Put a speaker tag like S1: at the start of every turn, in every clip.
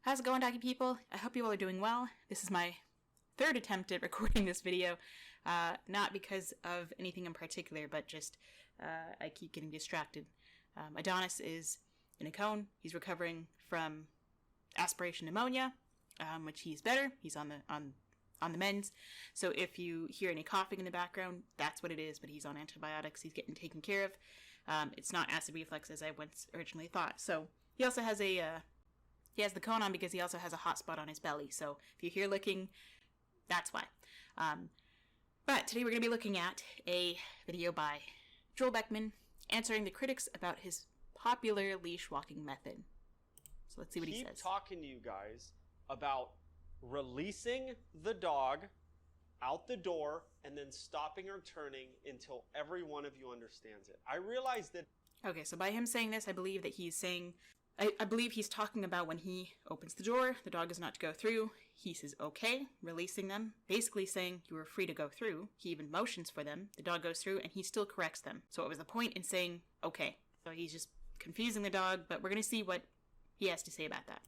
S1: How's it going, doggy people? I hope you all are doing well. This is my third attempt at recording this video, not because of anything in particular, but just I keep getting distracted. Adonis is in a cone. He's recovering from aspiration pneumonia, which he's better. He's on the mends. So if you hear any coughing in the background, that's what it is, but he's on antibiotics. He's getting taken care of. It's not acid reflux as I once originally thought. So he also has he has the cone on because he also has a hot spot on his belly. So if you hear licking, that's why. But today we're going to be looking at a video by Beckman answering the critics about his popular leash walking method. So let's see what he says.
S2: Keep talking to you guys about releasing the dog out the door and then stopping or turning until every one of you understands it. I realize that...
S1: Okay, so by him saying this, I believe that he's saying... I believe he's talking about when he opens the door, the dog is not to go through. He says, okay, releasing them, basically saying you are free to go through. He even motions for them. The dog goes through and he still corrects them. So what was the point in saying, okay? So he's just confusing the dog, but we're going to see what he has to say about that.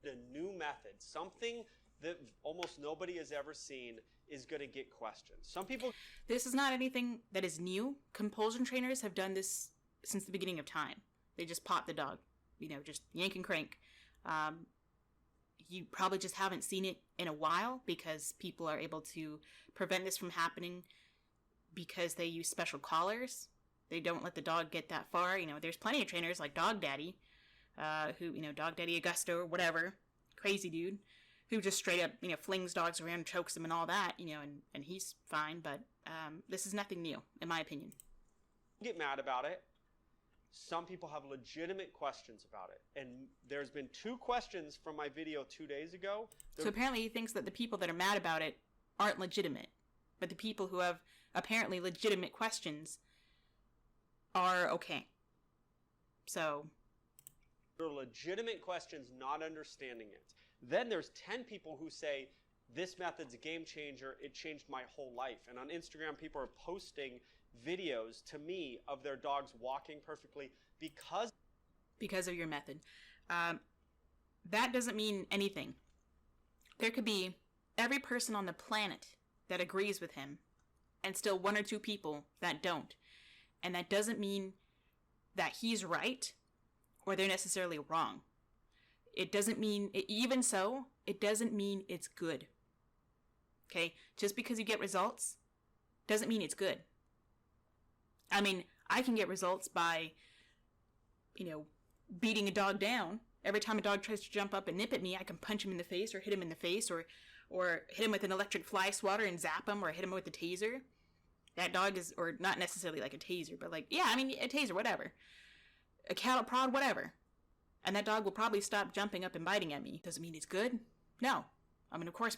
S2: A new method, something that almost nobody has ever seen, is going to get questioned. Some people...
S1: This is not anything that is new. Compulsion trainers have done this since the beginning of time. They just pop the dog. You know, just yank and crank. You probably just haven't seen it in a while because people are able to prevent this from happening because they use special collars. They don't let the dog get that far. You know, there's plenty of trainers like Dog Daddy, Dog Daddy Augusto or whatever, crazy dude, who just straight up, flings dogs around, chokes them and all that, and he's fine. But this is nothing new, in my opinion.
S2: Get mad about it. Some people have legitimate questions about it. And there's been 2 questions from my video 2 days ago.
S1: So apparently he thinks that the people that are mad about it aren't legitimate. But the people who have apparently legitimate questions are okay. So...
S2: there are legitimate questions not understanding it. Then there's 10 people who say, this method's a game changer, it changed my whole life. And on Instagram, people are posting videos to me of their dogs walking perfectly because
S1: of your method. That doesn't mean anything. There could be every person on the planet that agrees with him and still 1 or 2 people that don't. And that doesn't mean that he's right or they're necessarily wrong. It doesn't mean, even so, it doesn't mean it's good. Okay? Just because you get results doesn't mean it's good. I mean, I can get results by, beating a dog down. Every time a dog tries to jump up and nip at me, I can punch him in the face or hit him in the face or hit him with an electric fly swatter and zap him or hit him with a taser. That dog is, or not necessarily like a taser, but a taser, whatever. A cattle prod, whatever. And that dog will probably stop jumping up and biting at me. Doesn't mean it's good? No. I mean, of course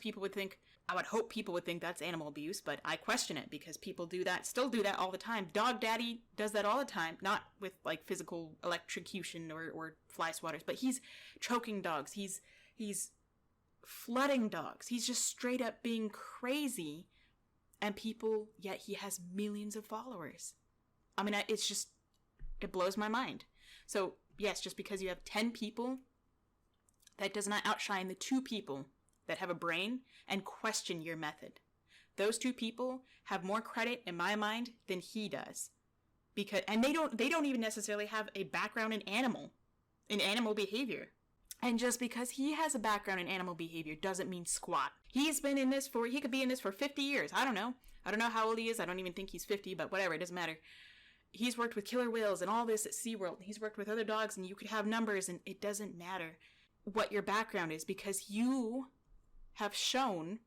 S1: I would hope people would think that's animal abuse, but I question it because people still do that all the time. Dog Daddy does that all the time, not with physical electrocution or fly swatters, but he's choking dogs. He's flooding dogs. He's just straight up being crazy, and yet he has millions of followers. I mean, it blows my mind. So, yes, just because you have 10 people, that does not outshine the 2 people that have a brain and question your method. Those 2 people have more credit in my mind than he does. And they don't even necessarily have a background in animal behavior. And just because he has a background in animal behavior doesn't mean squat. He could be in this for 50 years. I don't know. I don't know how old he is. I don't even think he's 50, but whatever, it doesn't matter. He's worked with killer whales and all this at SeaWorld. He's worked with other dogs, and you could have numbers, and it doesn't matter what your background is because you have shown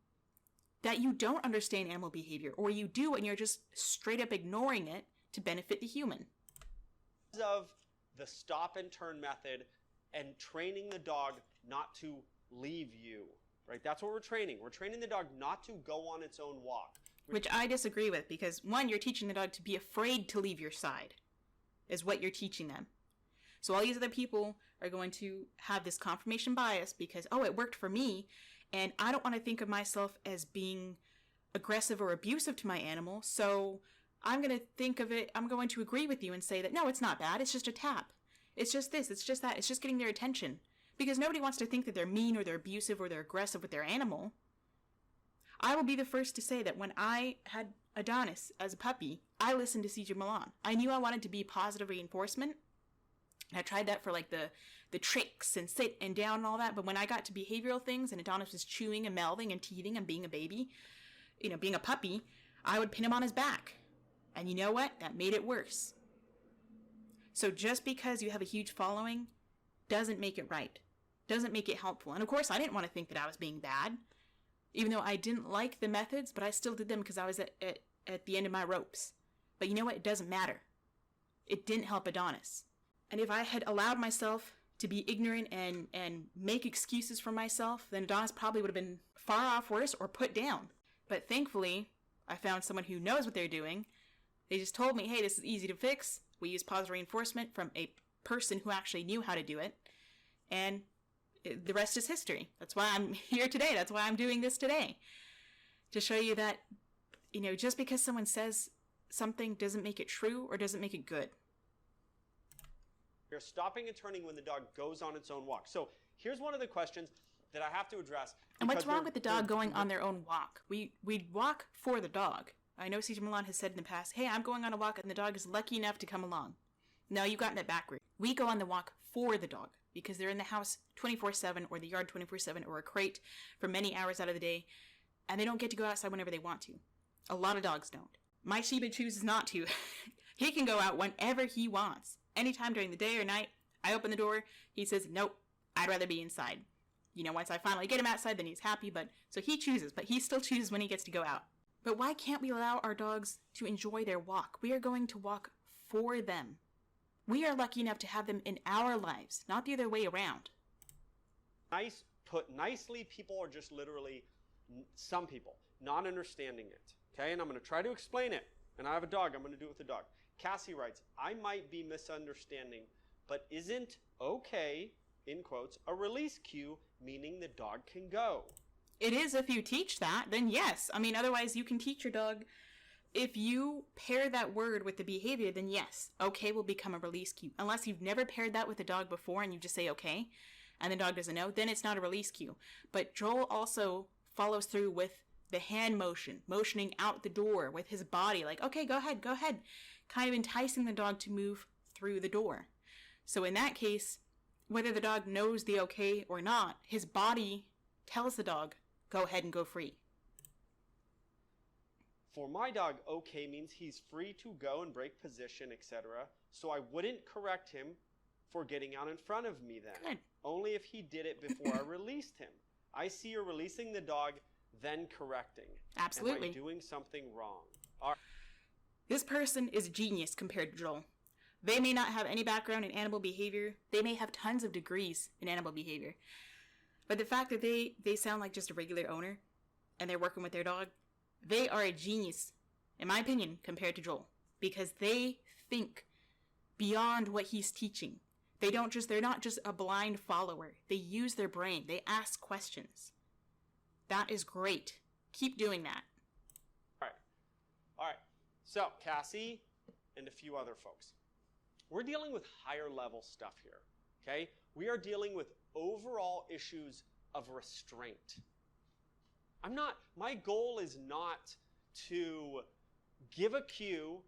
S1: that you don't understand animal behavior, or you do and you're just straight up ignoring it to benefit the human.
S2: Because of the stop and turn method and training the dog not to leave you, right? That's what we're training. We're training the dog not to go on its own walk.
S1: Which I disagree with because, 1, you're teaching the dog to be afraid to leave your side, is what you're teaching them. So all these other people are going to have this confirmation bias because, it worked for me, and I don't want to think of myself as being aggressive or abusive to my animal, so I'm going to agree with you and say that, no, it's not bad, it's just a tap. It's just this, it's just that, it's just getting their attention. because nobody wants to think that they're mean or they're abusive or they're aggressive with their animal. I will be the first to say that when I had Adonis as a puppy, I listened to CJ Milan. I knew I wanted to be positive reinforcement. I tried that for like the tricks and sit and down and all that, but when I got to behavioral things and Adonis was chewing and mouthing and teething and being a baby, being a puppy, I would pin him on his back. And you know what? That made it worse. So just because you have a huge following doesn't make it right. Doesn't make it helpful. And of course, I didn't want to think that I was being bad. Even though I didn't like the methods, but I still did them because I was at the end of my ropes. But you know what? It doesn't matter. It didn't help Adonis. And if I had allowed myself to be ignorant and make excuses for myself, then Adonis probably would have been far off worse or put down. But thankfully, I found someone who knows what they're doing. They just told me, hey, this is easy to fix. We use positive reinforcement from a person who actually knew how to do it. And the rest is history. That's why I'm here today. That's why I'm doing this today. To show you that, just because someone says something doesn't make it true or doesn't make it good.
S2: You're stopping and turning when the dog goes on its own walk. So here's one of the questions that I have to address.
S1: And what's wrong with the dog going on their own walk? We walk for the dog. I know CJ Milan has said in the past, hey, I'm going on a walk and the dog is lucky enough to come along. No, you've gotten it backward. We go on the walk for the dog because they're in the house 24/7 or the yard 24/7 or a crate for many hours out of the day, and they don't get to go outside whenever they want to. A lot of dogs don't. My Shiba chooses not to. He can go out whenever he wants. Anytime during the day or night, I open the door, he says, nope, I'd rather be inside. Once I finally get him outside, then he's happy, so he chooses, but he still chooses when he gets to go out. But why can't we allow our dogs to enjoy their walk? We are going to walk for them. We are lucky enough to have them in our lives, not the other way around.
S2: Put nicely, people are just literally, some people, not understanding it. Okay, and I'm going to try to explain it. And I have a dog, I'm going to do it with the dog. Cassie writes, I might be misunderstanding, but isn't okay, in quotes, a release cue, meaning the dog can go?
S1: It is if you teach that, then yes. Otherwise you can teach your dog. If you pair that word with the behavior, then yes, okay will become a release cue. Unless you've never paired that with a dog before and you just say okay, and the dog doesn't know, then it's not a release cue. But Joel also follows through with the hand motioning out the door with his body, like, okay, go ahead, kind of enticing the dog to move through the door. So in that case, whether the dog knows the okay or not, his body tells the dog, go ahead and go free.
S2: For my dog, okay means he's free to go and break position, etc. So I wouldn't correct him for getting out in front of me then.
S1: Good.
S2: Only if he did it before I released him. I see you're releasing the dog, then correcting.
S1: Absolutely.
S2: Am I doing something wrong? All right.
S1: This person is a genius compared to Joel. They may not have any background in animal behavior. They may have tons of degrees in animal behavior. But the fact that they sound like just a regular owner and they're working with their dog, they are a genius, in my opinion, compared to Joel. Because they think beyond what he's teaching. They're not just a blind follower. They use their brain. They ask questions. That is great. Keep doing that.
S2: All right. So, Cassie and a few other folks. We're dealing with higher level stuff here, okay? We are dealing with overall issues of restraint. My goal is not to give a cue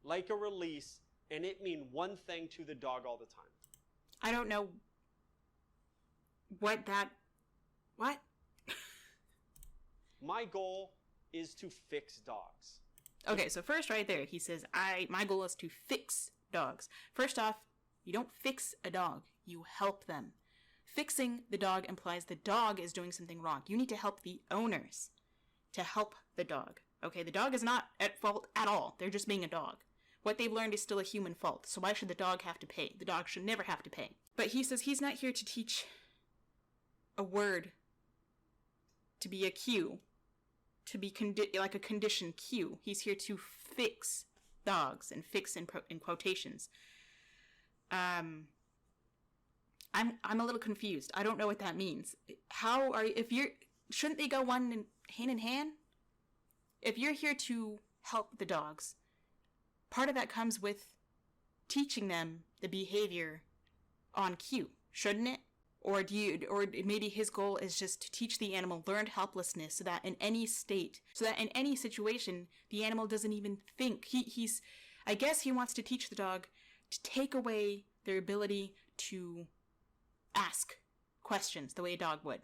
S2: like a release and it mean one thing to the dog all the time.
S1: I don't know what?
S2: My goal is to fix dogs.
S1: Okay, so first right there, he says, my goal is to fix dogs. First off, you don't fix a dog, you help them. Fixing the dog implies the dog is doing something wrong. You need to help the owners to help the dog. Okay, the dog is not at fault at all. They're just being a dog. What they've learned is still a human fault, so why should the dog have to pay? The dog should never have to pay. But he says he's not here to teach a word to be a cue, to be like a condition cue. He's here to fix dogs, and fix in quotations. I'm a little confused. I don't know what that means. Shouldn't they go hand in hand? If you're here to help the dogs, part of that comes with teaching them the behavior on cue, shouldn't it? Or or maybe his goal is just to teach the animal learned helplessness so that in any situation, the animal doesn't even think. I guess he wants to teach the dog to take away their ability to ask questions the way a dog would.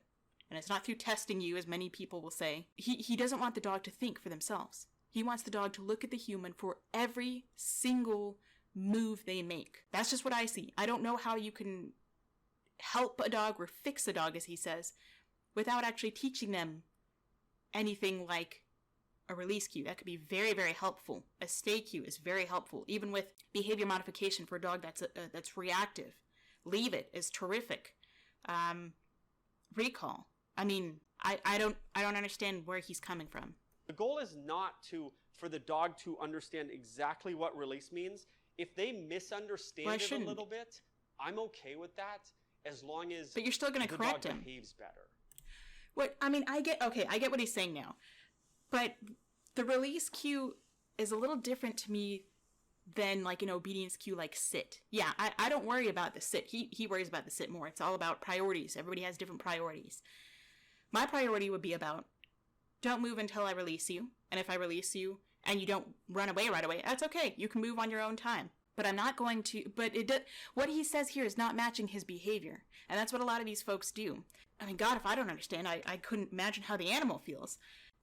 S1: And it's not through testing you, as many people will say. He doesn't want the dog to think for themselves. He wants the dog to look at the human for every single move they make. That's just what I see. I don't know how you can help a dog or fix a dog, as he says, without actually teaching them anything like a release cue. That could be very, very helpful. A stay cue is very helpful, even with behavior modification for a dog that's reactive. Leave it is terrific. Recall. I mean, I don't understand where he's coming from.
S2: The goal is not for the dog to understand exactly what release means. If they misunderstand it a little bit, I'm okay with that, as long as
S1: but you're still going to correct him.
S2: Behaves better.
S1: What I mean, I get what he's saying now, but the release cue is a little different to me than like an obedience cue like sit. Yeah, I don't worry about the sit. He worries about the sit more. It's all about priorities. Everybody has different priorities. My priority would be about don't move until I release you, and if I release you and you don't run away right away, that's okay. You can move on your own time. But I'm not going to, what he says here is not matching his behavior. And that's what a lot of these folks do. I mean, God, if I don't understand, I couldn't imagine how the animal feels.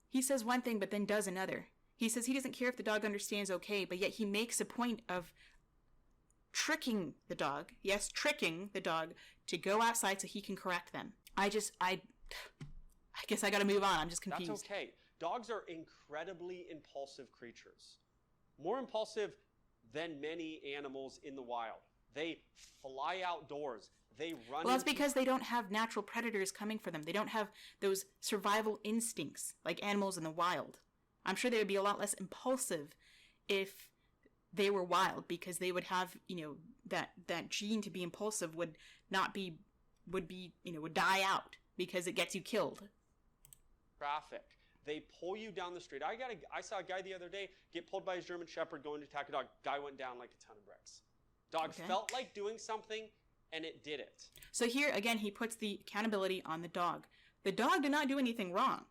S1: He says one thing, but then does another. He says he doesn't care if the dog understands okay, but yet he makes a point of tricking the dog. Yes, tricking the dog to go outside so he can correct them. I guess I gotta move on. I'm just confused.
S2: That's okay. Dogs are incredibly impulsive creatures. More impulsive than many animals in the wild. They fly outdoors. They run.
S1: Well, that's because they don't have natural predators coming for them. They don't have those survival instincts like animals in the wild. I'm sure they would be a lot less impulsive if they were wild, because they would have, that gene to be impulsive would die out because it gets you killed.
S2: Traffic. They pull you down the street. I saw a guy the other day get pulled by his German Shepherd going to attack a dog. Guy went down like a ton of bricks. Dog felt like doing something, and it did it.
S1: So here, again, he puts the accountability on the dog. The dog did not do anything wrong.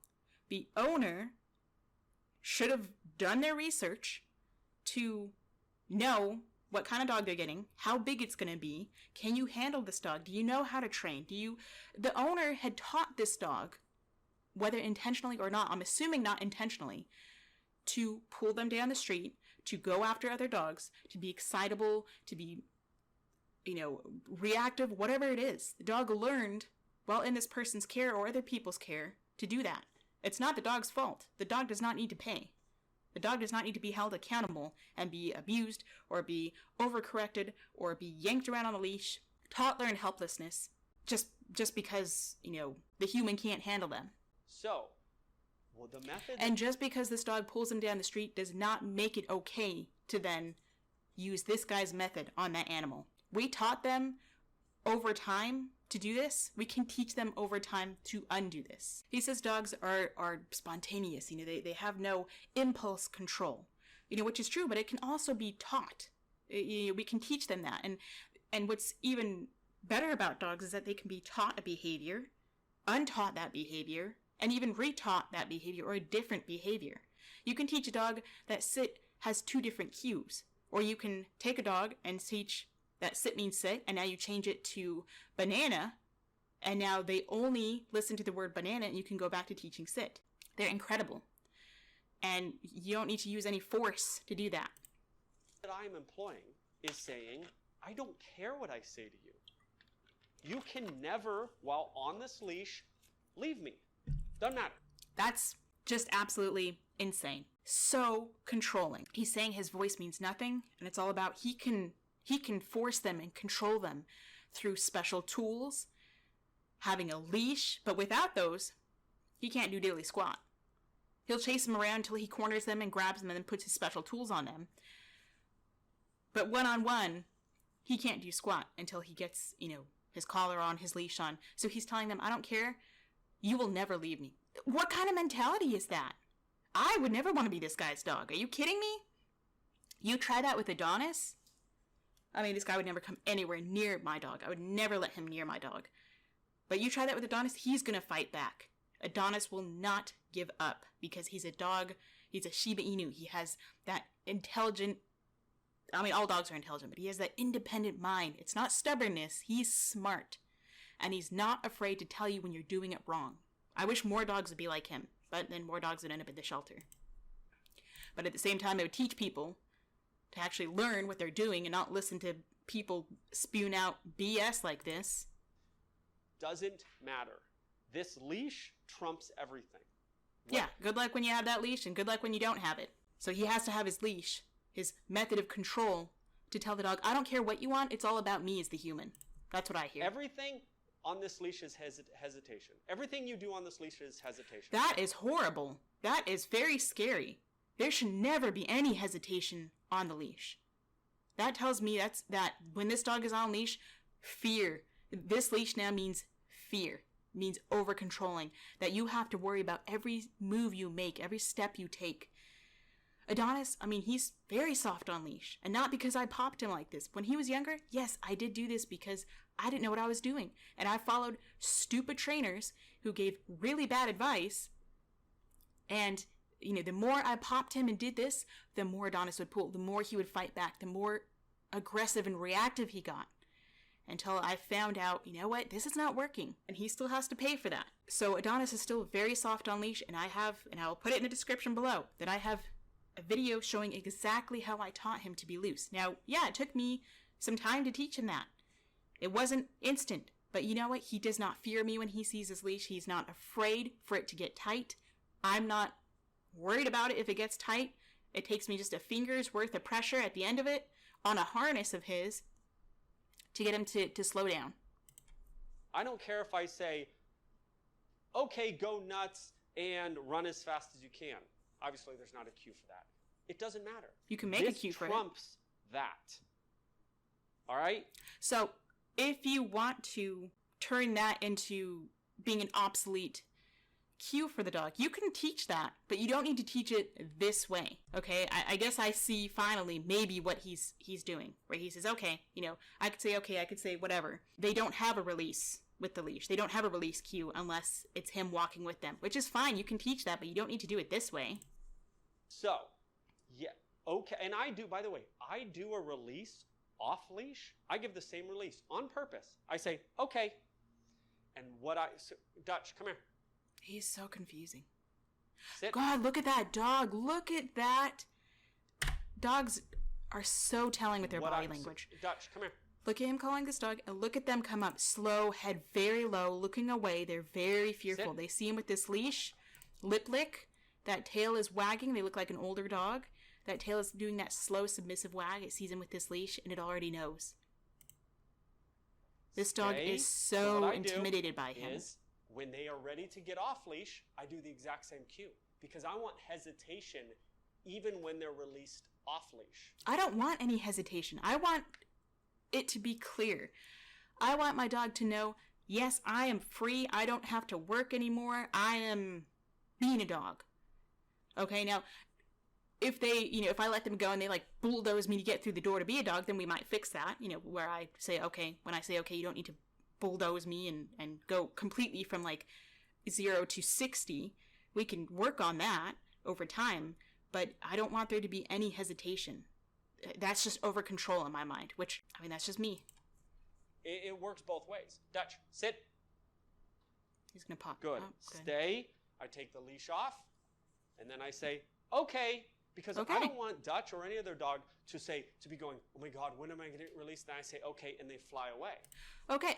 S1: The owner should have done their research to know what kind of dog they're getting, how big it's going to be. Can you handle this dog? Do you know how to train? The owner had taught this dog, whether intentionally or not, I'm assuming not intentionally, to pull them down the street, to go after other dogs, to be excitable, to be, reactive, whatever it is. The dog learned, while in this person's care or other people's care, to do that. It's not the dog's fault. The dog does not need to pay. The dog does not need to be held accountable and be abused or be overcorrected or be yanked around on a leash, taught learned helplessness, just because, the human can't handle them.
S2: The method...
S1: And just because this dog pulls him down the street does not make it okay to then use this guy's method on that animal. We taught them over time to do this. We can teach them over time to undo this. He says dogs are spontaneous. They have no impulse control, which is true, but it can also be taught. We can teach them that. And what's even better about dogs is that they can be taught a behavior, untaught that behavior, and even retaught that behavior or a different behavior. You can teach a dog that sit has two different cues. Or you can take a dog and teach that sit means sit, and now you change it to banana, and now they only listen to the word banana, and you can go back to teaching sit. They're incredible. And you don't need to use any force to do that.
S2: That I'm employing is saying, I don't care what I say to you. You can never, while on this leash, leave me. Doesn't matter.
S1: That's just absolutely insane. So controlling. He's saying his voice means nothing, and it's all about he can force them and control them through special tools, having a leash, but without those, he can't do diddly squat. He'll chase them around until he corners them and grabs them and then puts his special tools on them. But one-on-one, he can't do squat until he gets, his collar on, his leash on. So he's telling them, I don't care. You will never leave me. What kind of mentality is that? I would never want to be this guy's dog. Are you kidding me? You try that with Adonis? I mean, this guy would never come anywhere near my dog. I would never let him near my dog. But you try that with Adonis, he's going to fight back. Adonis will not give up because he's a dog. He's a Shiba Inu. He has that intelligent, I mean, all dogs are intelligent, but he has that independent mind. It's not stubbornness. He's smart. And he's not afraid to tell you when you're doing it wrong. I wish more dogs would be like him, but then more dogs would end up in the shelter. But at the same time, it would teach people to actually learn what they're doing and not listen to people spewing out BS like this.
S2: Doesn't matter. This leash trumps everything.
S1: Yeah, good luck when you have that leash and good luck when you don't have it. So he has to have his leash, his method of control, to tell the dog, I don't care what you want, it's all about me as the human. That's what I hear.
S2: Everything on this leash is hesitation. Everything you do on this leash is hesitation.
S1: That is horrible. That is very scary. There should never be any hesitation on the leash. That tells me that when this dog is on leash, fear. This leash now means fear. Means over-controlling. That you have to worry about every move you make, every step you take. Adonis, I mean, he's very soft on leash. And not because I popped him like this. When he was younger, yes, I did do this because I didn't know what I was doing. And I followed stupid trainers who gave really bad advice. And, you know, the more I popped him and did this, the more Adonis would pull. The more he would fight back. The more aggressive and reactive he got. Until I found out, you know what, this is not working. And he still has to pay for that. So Adonis is still very soft on leash. And I will put it in the description below, that I have a video showing exactly how I taught him to be loose. Now, yeah, it took me some time to teach him that. It wasn't instant, but you know what? He does not fear me when he sees his leash. He's not afraid for it to get tight. I'm not worried about it if it gets tight. It takes me just a finger's worth of pressure at the end of it on a harness of his to get him to slow down.
S2: I don't care if I say, okay, go nuts and run as fast as you can. Obviously, there's not a cue for that. It doesn't matter.
S1: You can make a cue for it.
S2: This trumps that. All right?
S1: So, if you want to turn that into being an obsolete cue for the dog, you can teach that, but you don't need to teach it this way, okay? I guess I see finally maybe what he's doing, where he says, okay, you know, I could say okay, I could say whatever. They don't have a release with the leash. They don't have a release cue unless it's him walking with them, which is fine. You can teach that, but you don't need to do it this way.
S2: So, yeah, okay. And I do, by the way, I do a release off leash. I give the same release on purpose. I say, okay. And Dutch, come here.
S1: He's so confusing.
S2: Sit.
S1: God, look at that dog. Look at that. Dogs are so telling with their body language.
S2: Dutch, come here.
S1: Look at him calling this dog, and look at them come up slow, head very low, looking away. They're very fearful.
S2: Sit.
S1: They see him with this leash, lip lick. That tail is wagging. They look like an older dog. That tail is doing that slow, submissive wag. It sees him with this leash, and it already knows. This dog is so intimidated by him.
S2: When they are ready to get off leash, I do the exact same cue. Because I want hesitation even when they're released off leash.
S1: I don't want any hesitation. I want it to be clear. I want my dog to know, yes, I am free. I don't have to work anymore. I am being a dog. Okay, now, if if I let them go and they like bulldoze me to get through the door to be a dog, then we might fix that, where I say, okay, when I say, okay, you don't need to bulldoze me and go completely from like 0 to 60. We can work on that over time, but I don't want there to be any hesitation. That's just over control in my mind, which, I mean, that's just me.
S2: It works both ways. Dutch, sit.
S1: He's going to pop.
S2: Good.
S1: Oh, good.
S2: Stay. I take the leash off, and then I say, okay, because
S1: Okay.
S2: I don't want Dutch or any other dog to be going, oh my God, when am I going to get released? And I say, okay, and they fly away.
S1: Okay,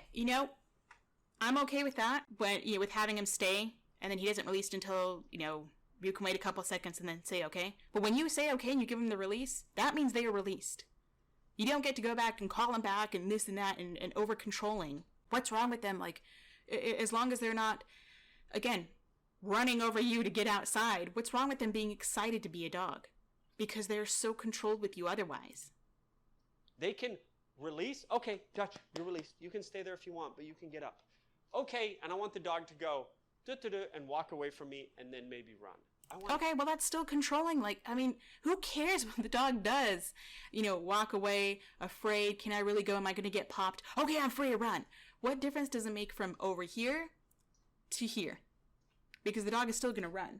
S1: I'm okay with that, but, with having him stay, and then he doesn't release until, you can wait a couple seconds and then say okay. But when you say okay and you give him the release, that means they are released. You don't get to go back and call him back and this and that and over-controlling. What's wrong with them? Like, as long as they're not, again, running over you to get outside, what's wrong with them being excited to be a dog? Because they're so controlled with you otherwise.
S2: They can release. Okay, Dutch, you're released. You can stay there if you want, but you can get up. Okay, and I want the dog to go and walk away from me and then maybe run.
S1: Okay, well, that's still controlling. Like, I mean, who cares what the dog does? Walk away, afraid. Can I really go? Am I going to get popped? Okay, I'm free to run. What difference does it make from over here to here? Because the dog is still going to run.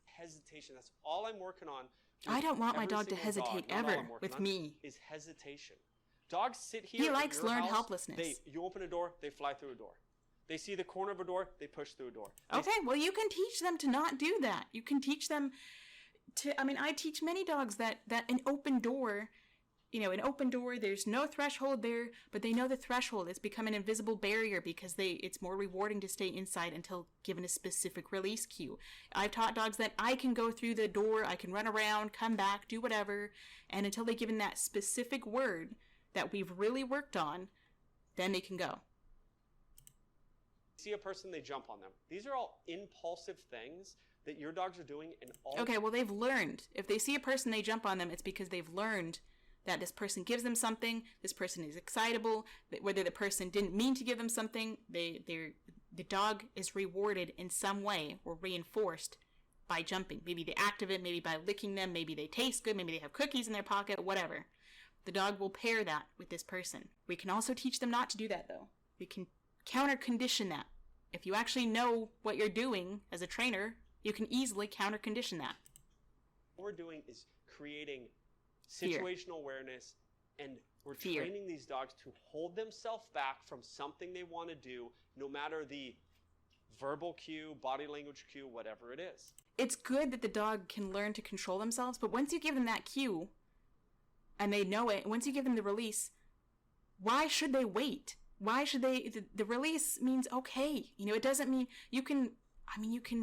S2: Hesitation. That's all I'm working on.
S1: I don't want my dog to hesitate ever with me.
S2: Is hesitation. Dogs sit here.
S1: He likes learned helplessness.
S2: You open a door, they fly through a door. They see the corner of a door, they push through a door.
S1: Okay, well, you can teach them to not do that. You can teach them to, I teach many dogs that an open door, an open door, there's no threshold there, but they know the threshold. It's become an invisible barrier because it's more rewarding to stay inside until given a specific release cue. I've taught dogs that I can go through the door, I can run around, come back, do whatever, and until they're given that specific word that we've really worked on, then they can go.
S2: See a person, they jump on them. These are all impulsive things that your dogs are doing in all...
S1: Okay, well, they've learned. If they see a person, they jump on them, it's because they've learned that this person gives them something, this person is excitable, whether the person didn't mean to give them something, the dog is rewarded in some way or reinforced by jumping. Maybe they act of it, maybe by licking them, maybe they taste good, maybe they have cookies in their pocket, whatever. The dog will pair that with this person. We can also teach them not to do that, though. We can counter-condition that. If you actually know what you're doing as a trainer, you can easily counter-condition that.
S2: What we're doing is creating situational awareness, and we're training these dogs to hold themselves back from something they want to do, no matter the verbal cue, body language cue, whatever it is.
S1: It's good that the dog can learn to control themselves, but once you give them that cue, and they know it, once you give them the release, why should they wait? Why should they? The release means okay. It doesn't mean you can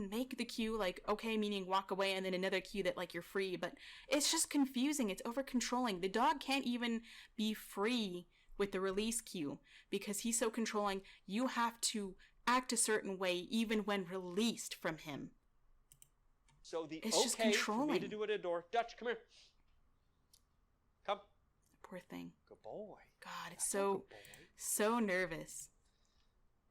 S1: make the cue like okay, meaning walk away, and then another cue that like you're free, but it's just confusing. It's over controlling. The dog can't even be free with the release cue because he's so controlling. You have to act a certain way even when released from him.
S2: So
S1: it's just controlling.
S2: For me to do it at a door. Dutch, come here. Come.
S1: Poor thing.
S2: Good boy.
S1: God, it's so nervous.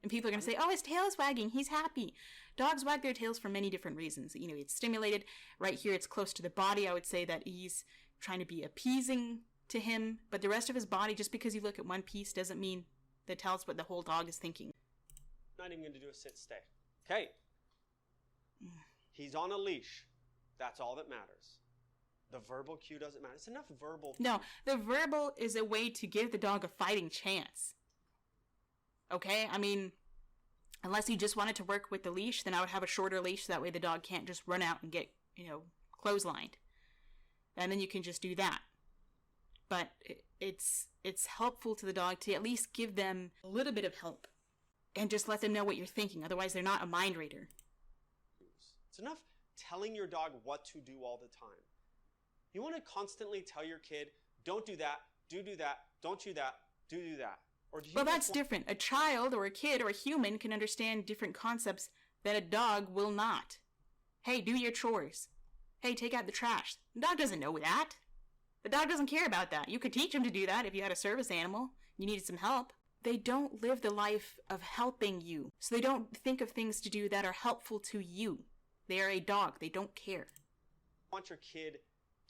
S1: And people are going to say, oh, his tail is wagging. He's happy. Dogs wag their tails for many different reasons. It's stimulated. Right here, it's close to the body. I would say that he's trying to be appeasing to him. But the rest of his body, just because you look at one piece, doesn't mean that tells what the whole dog is thinking.
S2: I'm not even going to do a sit-stay. Okay. He's on a leash. That's all that matters. The verbal cue doesn't matter. It's enough verbal.
S1: No, the verbal is a way to give the dog a fighting chance. Okay? Unless you just wanted to work with the leash, then I would have a shorter leash. So that way the dog can't just run out and get, clotheslined. And then you can just do that. But it's helpful to the dog to at least give them a little bit of help. And just let them know what you're thinking. Otherwise, they're not a mind reader.
S2: It's enough telling your dog what to do all the time. You want to constantly tell your kid, don't do that, do that, don't do that, do that. Or do you
S1: that's different. A child or a kid or a human can understand different concepts that a dog will not. Hey, do your chores. Hey, take out the trash. The dog doesn't know that. The dog doesn't care about that. You could teach him to do that if you had a service animal. You needed some help. They don't live the life of helping you. So they don't think of things to do that are helpful to you. They are a dog. They don't care.
S2: You want your kid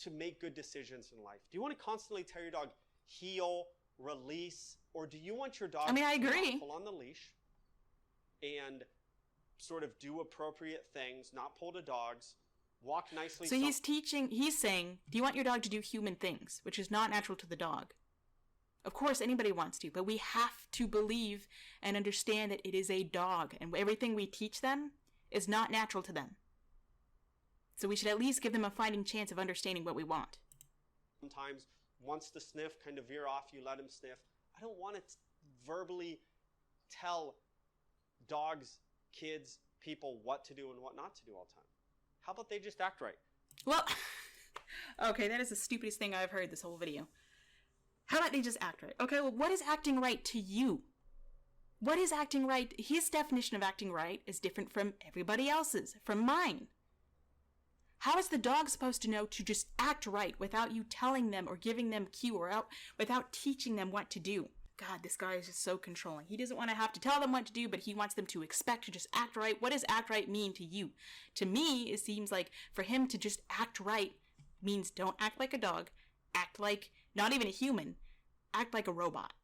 S2: to make good decisions in life? Do you want to constantly tell your dog, heel, release, or do you want your dog
S1: I agree.
S2: to pull on the leash and sort of do appropriate things, not pull to dogs, walk nicely?
S1: So he's saying, do you want your dog to do human things, which is not natural to the dog? Of course, anybody wants to, but we have to believe and understand that it is a dog, and everything we teach them is not natural to them. So we should at least give them a fighting chance of understanding what we want.
S2: Sometimes, once the sniff kind of veer off, you let him sniff. I don't want to verbally tell dogs, kids, people what to do and what not to do all the time. How about they just act right?
S1: Well, okay, that is the stupidest thing I've heard this whole video. How about they just act right? Okay, well, what is acting right to you? What is acting right? His definition of acting right is different from everybody else's, from mine. How is the dog supposed to know to just act right without you telling them or giving them cue or without teaching them what to do? God, this guy is just so controlling. He doesn't want to have to tell them what to do, but he wants them to expect to just act right. What does act right mean to you? To me, it seems like for him to just act right means don't act like a dog, act like not even a human, act like a robot.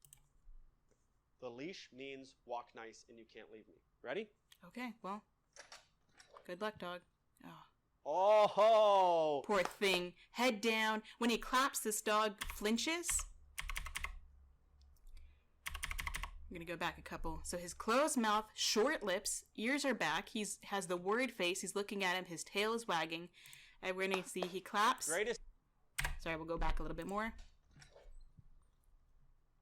S2: The leash means walk nice and you can't leave me. Ready?
S1: Okay, well, good luck, dog. Oh,
S2: Oh!
S1: poor thing. Head down. When he claps, this dog flinches. I'm gonna go back a couple. So his closed mouth, short lips, ears are back. Has the worried face. He's looking at him. His tail is wagging. And we're gonna see he claps.
S2: Greatest.
S1: Sorry, we'll go back a little bit more.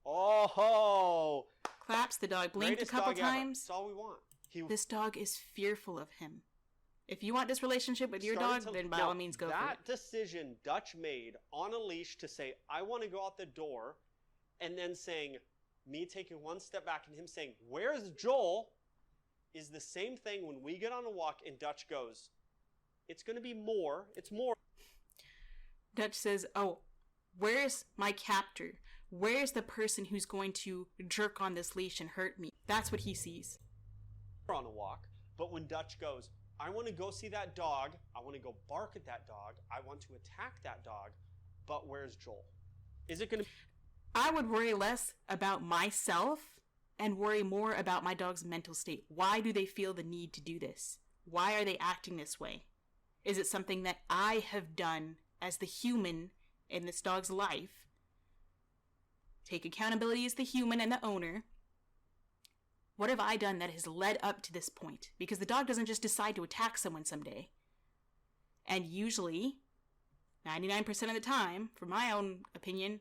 S2: Oh!
S1: Claps. The dog blinked
S2: Greatest
S1: a couple
S2: dog ever.
S1: times.
S2: That's all we want.
S1: This dog is fearful of him. If you want this relationship with your dog, then by all means go for it.
S2: That decision Dutch made on a leash to say, I want to go out the door, and then saying, me taking one step back and him saying, where's Joel, is the same thing when we get on a walk and Dutch goes, it's going to be more. It's more.
S1: Dutch says, oh, where's my captor? Where's the person who's going to jerk on this leash and hurt me? That's what he sees.
S2: On a walk, but when Dutch goes, I want to go see that dog, I want to go bark at that dog, I want to attack that dog, but where's Joel? Is it going to...
S1: I would worry less about myself and worry more about my dog's mental state. Why do they feel the need to do this? Why are they acting this way? Is it something that I have done as the human in this dog's life? Take accountability as the human and the owner. What have I done that has led up to this point? Because the dog doesn't just decide to attack someone someday. And usually, 99% of the time, from my own opinion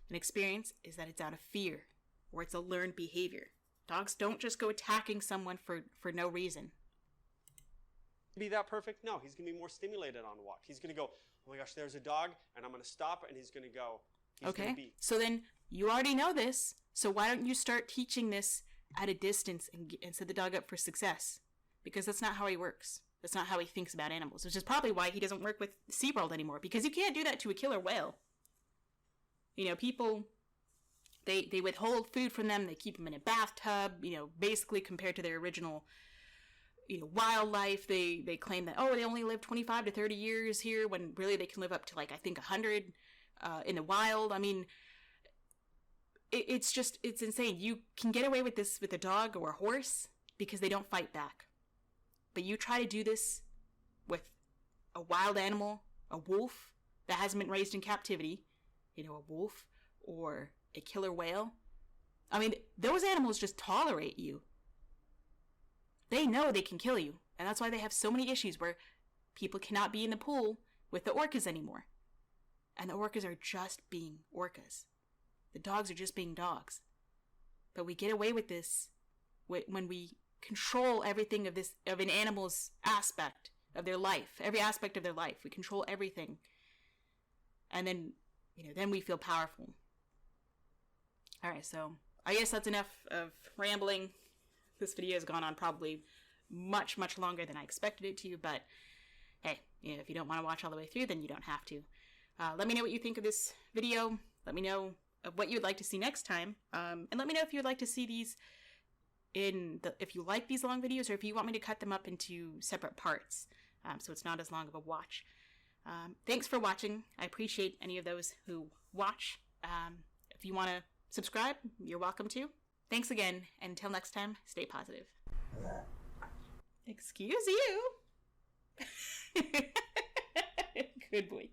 S1: and experience, is that it's out of fear or it's a learned behavior. Dogs don't just go attacking someone for no reason.
S2: Be that perfect? No, he's going to be more stimulated on a walk. He's going to go, oh my gosh, there's a dog, and I'm going to stop, and he's going to go,
S1: okay, so then you already know this, so why don't you start teaching this at a distance and set the dog up for success? Because that's not how he works. That's not how he thinks about animals, which is probably why he doesn't work with SeaWorld anymore, because you can't do that to a killer whale. You know, people, they withhold food from them, they keep them in a bathtub, you know, basically compared to their original, you know, wildlife. They claim that, oh, they only live 25 to 30 years here, when really they can live up to, like, I think 100 in the wild. I mean, it's insane. You can get away with this with a dog or a horse because they don't fight back. But you try to do this with a wild animal, a wolf that hasn't been raised in captivity, you know, a wolf or a killer whale. I mean, those animals just tolerate you. They know they can kill you. And that's why they have so many issues where people cannot be in the pool with the orcas anymore. And the orcas are just being orcas. The dogs are just being dogs. But we get away with this when we control everything of an animal's aspect of their life, every aspect of their life. We control everything. And then, you know, then we feel powerful. All right, so I guess that's enough of rambling. This video has gone on probably much, much longer than I expected it to, but hey, you know, if you don't want to watch all the way through, then you don't have to. Let me know what you think of this video. Let me know of what you'd like to see next time. And let me know if you'd like to see these if you like these long videos, or if you want me to cut them up into separate parts, so it's not as long of a watch. Thanks for watching. I appreciate any of those who watch. If you want to subscribe, you're welcome to. Thanks again, and until next time, stay positive. Excuse you. Good boy.